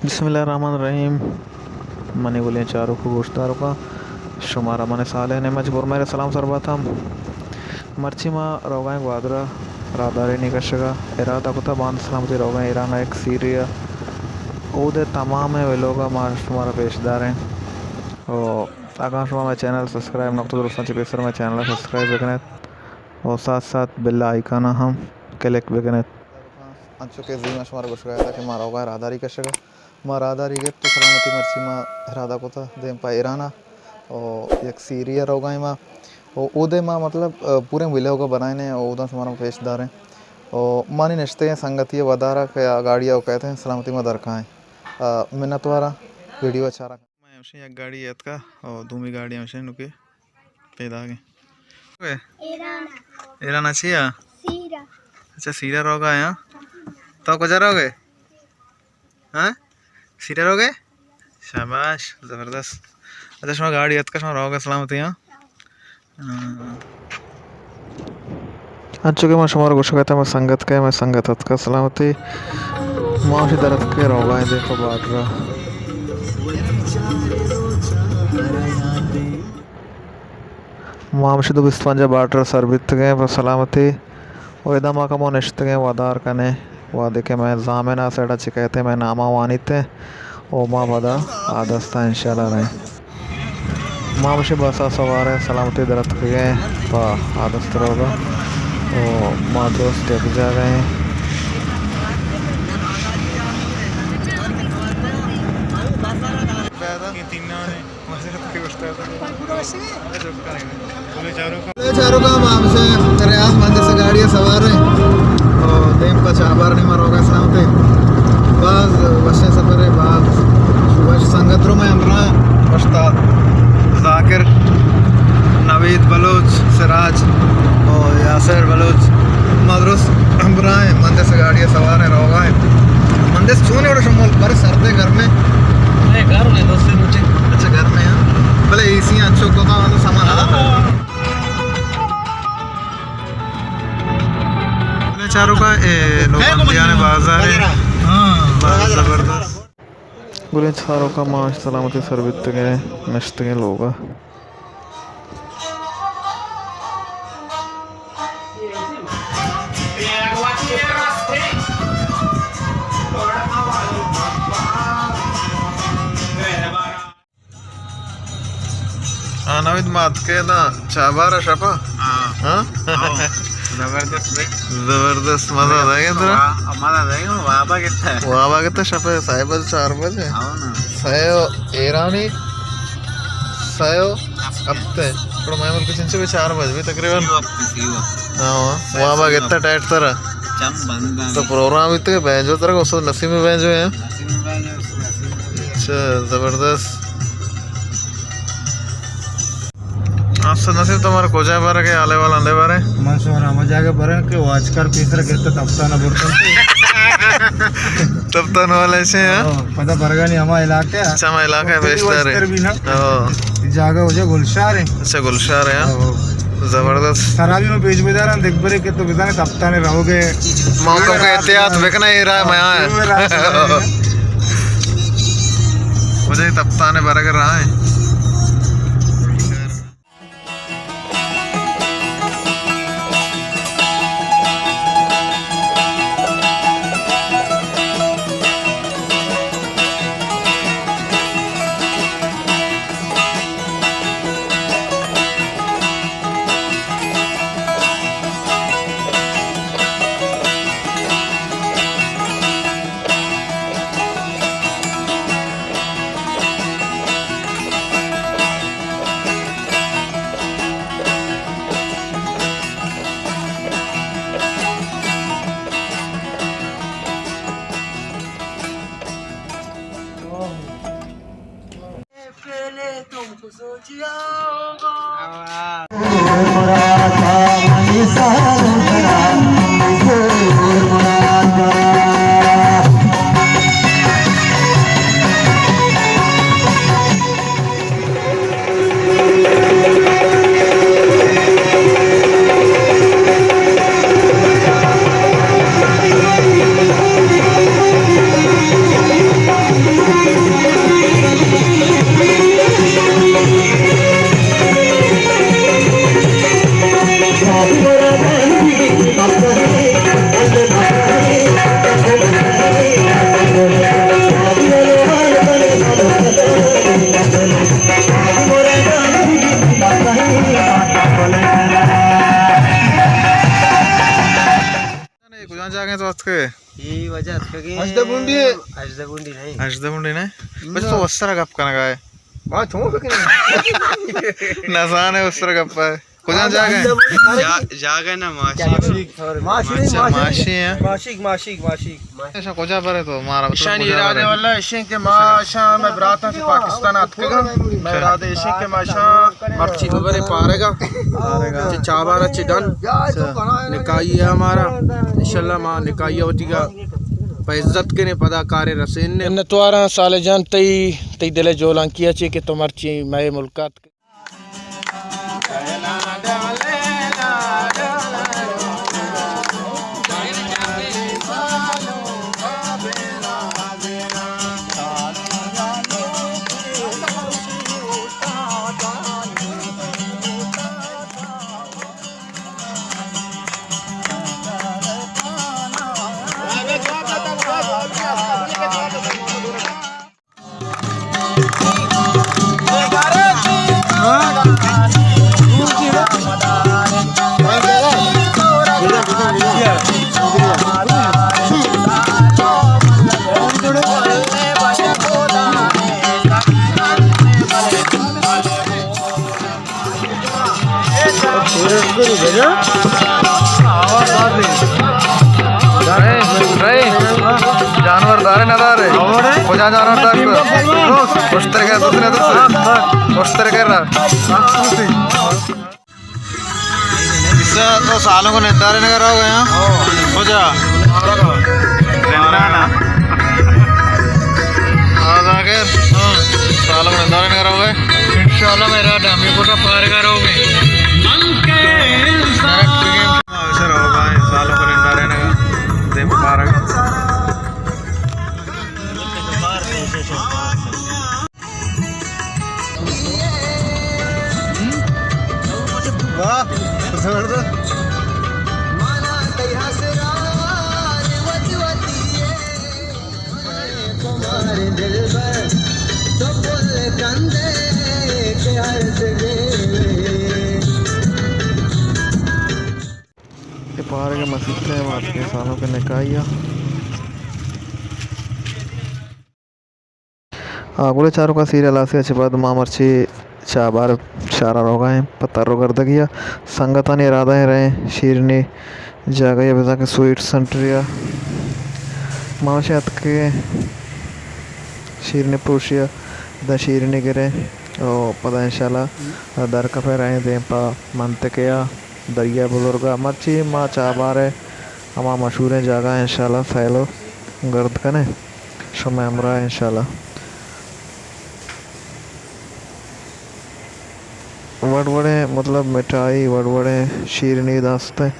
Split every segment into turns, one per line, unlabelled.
बिस्मिल्लाहिर्रहमानिर्रहीम। मनी बोले चारों को गोश्तदारों का शुमारा मन साल ने मजबूर मेरे सलाम सरबतम मर्ची मा रोगाएं ग्वादरा रादारे निकशगा इरादा कुता बांध सलामती रोगाएं ईरान एक सीरिया ओदे तमाम है वे लोग हमारा शुमारा पेशदार हैं और आकाश में चैनल सब्सक्राइब नक्तो दोस्तों चिपेसर में चैनल सब्सक्राइब बेकने और साथ साथ बेल आइकन हम क्लिक बेकने अंचो के जी में शुमारा गोश्त था कि मारा होगा रादारी कशगा रादारी के तो सलामती मर्ची मा इरादा को था दें पा ईराना और एक सीरिया रोगाएं मा और उदे माँ मतलब पूरे मिले होगा बनाए ने और उधर हमारा पेशदार हैं और मानी नश्ते हैं संगति वदारा के गाड़ियाँ कहते हैं सलामती में दरका है मिन्नत वारा वीडियो अच्छा रहा मैं हमसे एक गाड़ी है का और दूसरी गाड़ी हमसे नुके पैदा गए ईरान अच्छी है अच्छा सीरा रोगा है तो कुछ रहोगे हाँ सीरा रहोगे शाबाश ज़बरदस्त अच्छा शुमा गाड़ी का शुमा रहोगे सलामती यहाँ अच्छे के मैं शुमार गोशा कहता मैं संगत के मैं संगत का सलामती माशी दर्द के रोगा है देखो बाट रहा मामशी तो बिस्पंजा बाट रहा सरबित गए पर सलामती और इधर माँ का मो निश्चित गए वादार कने वादे के मैं जामेना सेड़ा चिकहते मैं नामा वानिते ओ माँ बदा आदस्ता इंशाल्लाह रहे मामशी बसा सवार है सलामती दर्द गए पा आदस्त होगा ओ माँ दोस्त जब जा गए चारों का माम से रियाज मंदिर से गाड़ियाँ सवार हैं और देम का चाबार नहीं मरोगा सलामती बाज वशे सफर है बाज वश संगतरों में हमरा उस्ताद जाकिर नवीद बलोच सिराज और यासर बलोच मदरस हमरा है मंदिर से गाड़ियाँ सवार हैं रोगा है मंदिर से छूने और शमूल पर सर्दे घर में घर में दोस्त नीचे अच्छा घर में है भले इसी अंशों को तो सामान आता है चारों का लोग बाजार है हाँ ज़बरदस्त बोले चारों का माश सलामती सरबित गए नश्त गए लोग नवीद मात के ना चाबारा शपा हाँ जबरदस्त मजा आ गया तेरा वहाँ कितना शपे साहिब 4 बजे सायो ईरानी सायो हफ्ते थोड़ा मैं मुल्क चिंचे भी 4 बजे भी तकरीबन हाँ वहाँ कितना टाइट तेरा तो प्रोग्राम इतने भेजो तेरा उसको नसीब में भेजो हैं अच्छा ज़बरदस्त आपसे नसीब तुम्हारा कोजा बारे के आले वाला अंदे बारे मंसूरा मजा के बारे के वाचकर तीसरा कहते तफ्ताना बर्तन तफ्तान वाले से हैं पता बरगा नहीं हमारा इलाका है अच्छा हमारा इलाका है बेशतर है जगह हो जाए गुलशार है अच्छा गुलशार है ज़बरदस्त खराबी में पेज बेदार देख बरे के तो बेदार तफ्ताने रहोगे मौका का एहतियात देखना ही रहा मैं आया मुझे तफ्ताने बरगर रहा है कुछ जागे तो के
ये वजह के अजदबुंडी नहीं
बस तो उस तरह गप करना है
हां छोड़ के
नसान है उस तरह गप है कुछ जागे
जागे ना माशी
है
माशिक
ऐसा कुछ पर है तो मारा
ईशान इरादे वाला ईशे के माशा मैं बराता से पाकिस्तान आतकेगा मैं इरादे ईशे के माशा मर्ची वगैरह पारेगा चाबारा चिडन निकाई है हमारा इंशाल्लाह मां निकाई होतीगा इज्जत के ने पदा कार्य रसेन ने नतवारा साले जान तई दिले जोलां किया चे कि तो मर्ची मैं मुल्कात
जानवर दारे ना दारे कुछ जानवर दारे उस तरह का दूसरे उस तरह का इससे तो सालों को निर्धारण कर रहा होगा यहाँ हो जा सालों को निर्धारण कर रहा होगा इंशाल्लाह मेरा डामी को तो पार करोगे सालों को निर्धारण दे मुबारक पार के मसीह बात के सालों के निकाइया आगुले चारों का सीरियल आसे अच्छे बाद मामर्ची चाबार शारा रोगा है पत्थर रो कर दिया संगता ने इरादा है रहे शीरनी जागा बता के स्वीट सेंटरिया मामशात के शीरनी पुरुषिया द शीरनी गिरे और पता इंशाल्लाह दर का पे रहे दे पा मनते के या दरिया बुजुर्गा मर्ची माँ चाबार है हमारा मशहूर है जगह इंशाल्लाह फैलो गर्द कने शुमे हमरा इंशाल्लाह वड़ वड़े मतलब मिठाई वड़ वड़े शीरनी दास्ते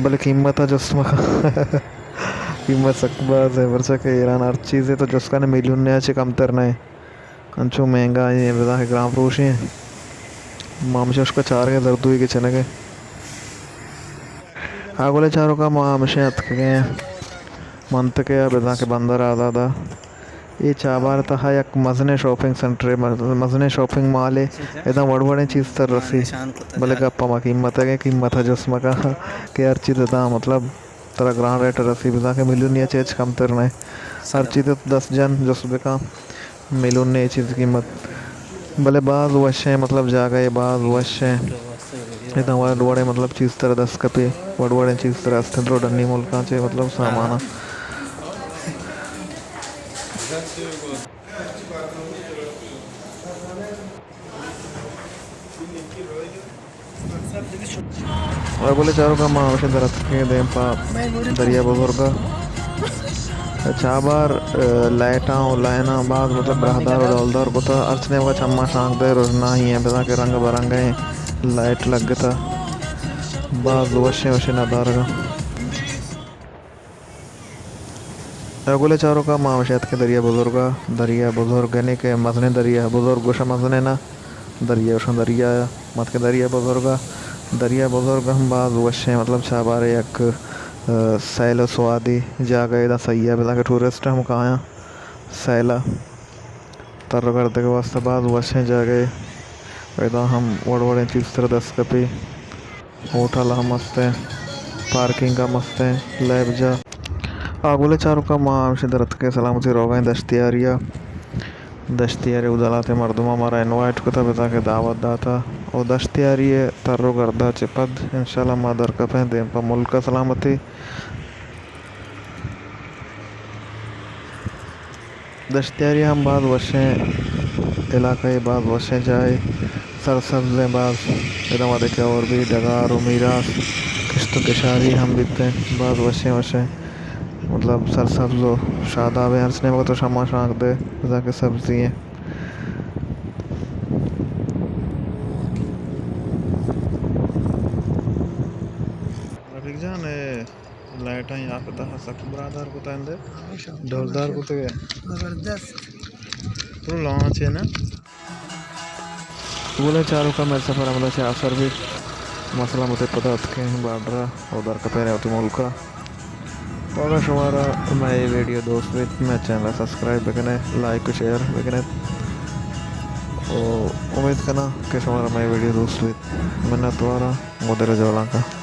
बल कीमत है जस्म कीमत सकबाज है वर्षा के ईरान हर चीज़ है तो जस्का ने मिलियन ने अच्छे कम तरना है अंचो महंगा है बता के ग्राम फ्रूशी है मामशा उसका चार के दर्द के चने के आगोले चारों का मामशे के मंत के बता के बंदर आदा था ये चाबार था एक मजने शॉपिंग सेंटर मजने शॉपिंग मॉल है एकदम बड़ बड़े चीज़ तर रसी बोले गप्पा माँ कीमत है जस्म का कि हर चीज़ था मतलब तरह ग्रांड रेट रसी बता के मिलियन या चेज कम तरना है हर चीज़ 10 जन जस्बे का मिलियन ने चीज़ कीमत भले बाज वशे मतलब जा गए बाज वशे एकदम वड़ बड़े मतलब चीज़ तरह 10 कपे वड़ बड़े चीज़ तरह अस्तित्व डन्नी मुल्का चे मतलब सामाना और बोले चारों का माँ वैसे दरख्त के दे पा दरिया बुजुर्गा चाबार लाइटा लाइना बाद मतलब बरहदार और डोलदार को तो अर्चने का चम्मा शांक दे रोजना ही है बता के रंग बरंगे लाइट लग गया था बाद वशे वशे नदार का बोले चारों का माँ वशेत के दरिया बुजुर्ग यानी के मजने दरिया बुजुर्ग वशा मजने ना दरिया वशा दरिया मत के दरिया बुजुर्ग हम बाद वशे मतलब चाबारे एक सैलो स्वादी जा गए दा सही है बता के टूरिस्ट हम कहाँ सैला तर करते के वास्ते बाद वशे जा गए पैदा हम वड़ वड़े चीज़ तरह 10 कपी होटल हम मस्ते पार्किंग का मस्त है लैब जा आगुले चारों का माँ शिदरत के सलामती रोगाएं दश्तियारी उदलाते मरदुमा हमारा इनवाइट को था बता के दावत दाता और दश्तियारी तर्रो गर्दा चिपद इंशाल्लाह मादर का पहन दें पर मुल्क का सलामती दश्तियारी हम बाद वशें इलाके बाद वशें जाए सरसब्ज़ें बाज इधम देखे और भी डगार मीरास किश्त किशारी हम बीतते बाद वशें मतलब सरसब्ज़ो शादाब हंसने में तो शमा शांक दे जाके सब्ज़ी हैं रफीक जान लाइट यहाँ पे तो सख्त बरादार को तांदे ढोलदार को तो जबरदस्त तो लॉन्च है ना बोले चारों का मेरे सफ़र हमला से असर भी मसला मुझे पता के बाड्रा उधर का पहले होती मुल्क का तो अगर शुमारा मैं ये वीडियो दोस्त भी मैं channel subscribe bakanae like share bakanae और उम्मीद करना कि शुमारा मैं वीडियो दोस्त भी मैंने तुम्हारा मुदर जवाला का